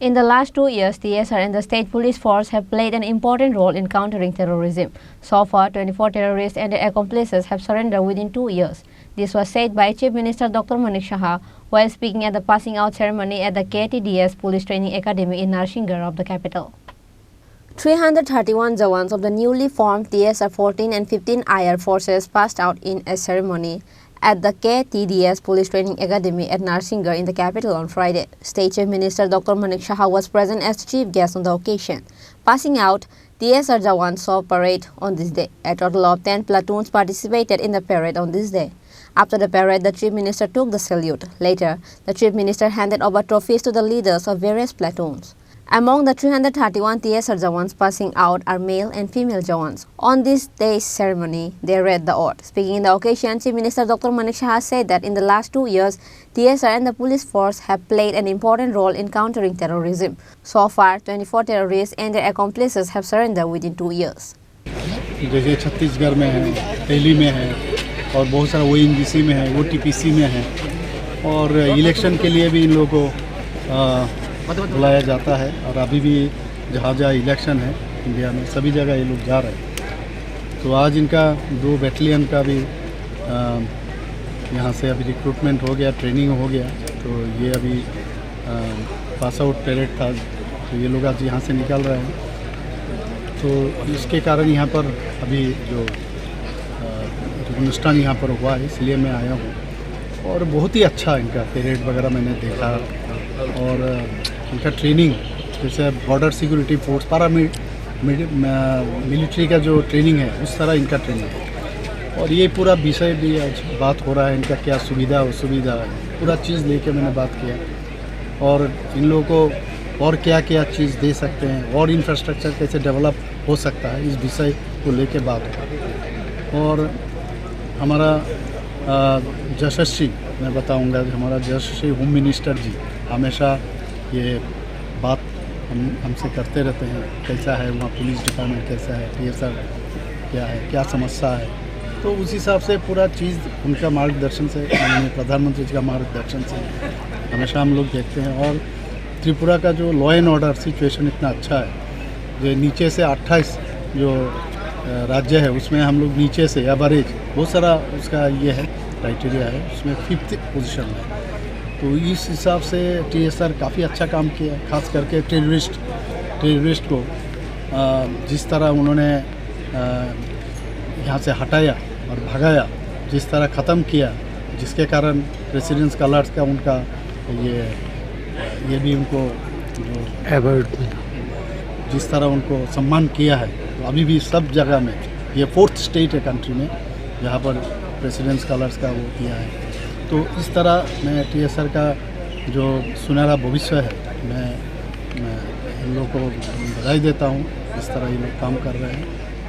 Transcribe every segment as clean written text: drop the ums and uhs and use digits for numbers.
In the last 2 years, TSR and the state police force have played an important role in countering terrorism. So far, 24 terrorists and their accomplices have surrendered within 2 years. This was said by Chief Minister Dr. Manik Saha while speaking at the passing out ceremony at the KTDS Police Training Academy in Narsingar of the capital. 331 jawans of the newly formed TSR 14 and 15 I.R. forces passed out in a ceremony at the KTDS Police Training Academy at Narsingar in the capital on Friday. State Chief Minister Dr. Manik Saha was present as chief guest on the occasion. Passing out, TSR jawans saw parade on this day. A total of 10 platoons participated in the parade on this day. After the parade, the Chief Minister took the salute. Later, the Chief Minister handed over trophies to the leaders of various platoons. Among the 331 TSR jawans passing out are male and female jawans. On this day's ceremony, they read the oath. Speaking in the occasion, Chief Minister Dr. Manik Saha said that in the last 2 years, TSR and the police force have played an important role in countering terrorism. So far, 24 terrorists and their accomplices have surrendered within 2 years. जैसे छत्तीसगढ़ में है, दिल्ली में है और बहुत सारा ONGC में है, OTPC में है और इलेक्शन के लिए भी इन लोगों को बुलाया जाता है और अभी भी जहाँ जहाँ इलेक्शन है इंडिया में सभी जगह ये लोग जा रहे हैं। तो आज इनका 2 बैटलियन का भी यहाँ से अभी रिक्रूटमेंट हो गया, ट्रेनिंग हो गया। तो ये अभी पास आउट परेड था, तो ये लोग आज यहाँ से निकल रहे हैं। तो इसके कारण यहाँ पर अभी जो अनुष्ठान यहाँ पर हुआ है, इसलिए मैं आया हूँ और बहुत ही अच्छा इनका परेड वगैरह मैंने देखा और इनका ट्रेनिंग जैसे बॉर्डर सिक्योरिटी फोर्स मिलिट्री का जो ट्रेनिंग है उस तरह इनका ट्रेनिंग है। और ये पूरा विषय भी आज बात हो रहा है, इनका क्या सुविधा असुविधा पूरा चीज़ लेके मैंने बात किया और इन लोगों को और क्या क्या चीज़ दे सकते हैं और इंफ्रास्ट्रक्चर कैसे डेवलप हो सकता है, इस विषय को लेके बात हो। और हमारा यशस्वी मैं बताऊंगा, हमारा यशस्वी होम मिनिस्टर जी हमेशा ये बात हमसे करते रहते हैं, कैसा है वहाँ पुलिस डिपार्टमेंट, कैसा है TSR क्या है, क्या समस्या है। तो उस हिसाब से पूरा चीज़ उनका मार्गदर्शन से, प्रधानमंत्री जी का मार्गदर्शन से हमेशा हम लोग देखते हैं। और त्रिपुरा का जो लॉ एंड ऑर्डर सिचुएशन इतना अच्छा है, जो नीचे से 28 जो राज्य है उसमें हम लोग नीचे से एवरेज बहुत सारा उसका ये है क्राइटेरिया है, उसमें 5th पोजीशन है। तो इस हिसाब से TSR काफ़ी अच्छा काम किया, खास करके टेररिस्ट को जिस तरह उन्होंने यहाँ से हटाया और भगाया, जिस तरह ख़त्म किया, जिसके कारण प्रेसिडेंट्स कलर्स का उनका ये भी उनको जो जिस तरह उनको सम्मान किया है, तो अभी भी सब जगह में ये 4th स्टेट है कंट्री में जहाँ पर प्रेसिडेंट्स कलर्स का वो किया है। तो इस तरह मैं TSR का जो सुनहरा भविष्य है, मैं इन लोगों को बधाई देता हूँ, इस तरह ये लोग काम कर रहे हैं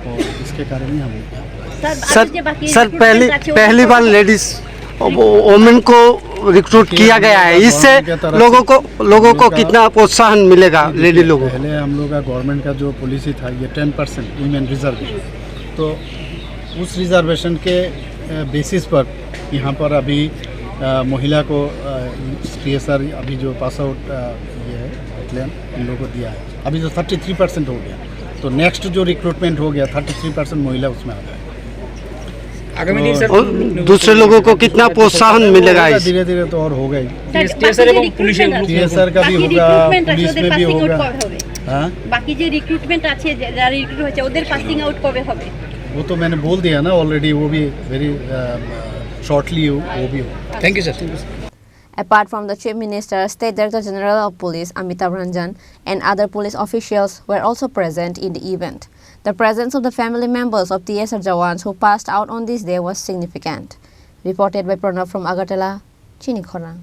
और इसके कारण ही हम सर पहली बार लेडीज़ वोमेन को रिक्रूट किया गया है, इससे लोगों को कितना प्रोत्साहन मिलेगा लेडी लोगों को? पहले हम लोग का गवर्नमेंट का जो पॉलिसी था ये 10% वीमेन रिजर्वेशन, तो उस रिजर्वेशन के बेसिस पर यहाँ पर अभी महिला को TSR अभी जो पास आउट ये है बैटलियन इन लोगों को दिया है। अभी तो 33% हो गया, तो नेक्स्ट जो रिक्रूटमेंट हो गया 33% महिला उसमें आ गया। तो दूसरे लोगों को कितना प्रोत्साहन मिलेगा? धीरे धीरे तो और होगा ही। TSR का भी होगा, पुलिस में भी होगा। बाकी जो रिक्रूटमेंट আছে যারা রিক্রুট হয়েছে ওদের পাসিং আউট কবে হবে? वो तो मैंने बोल दिया ना ऑलरेडी, वो भी वेरी शॉर्टली वो भी हो। Thank you sir. Apart from the Chief Minister, State Director General of Police Amitabh Ranjan and other police officials were also present in the event. The presence of the family members of TSR jawans who passed out on this day was significant. Reported by Pranav from Agartala, Chini Khorang.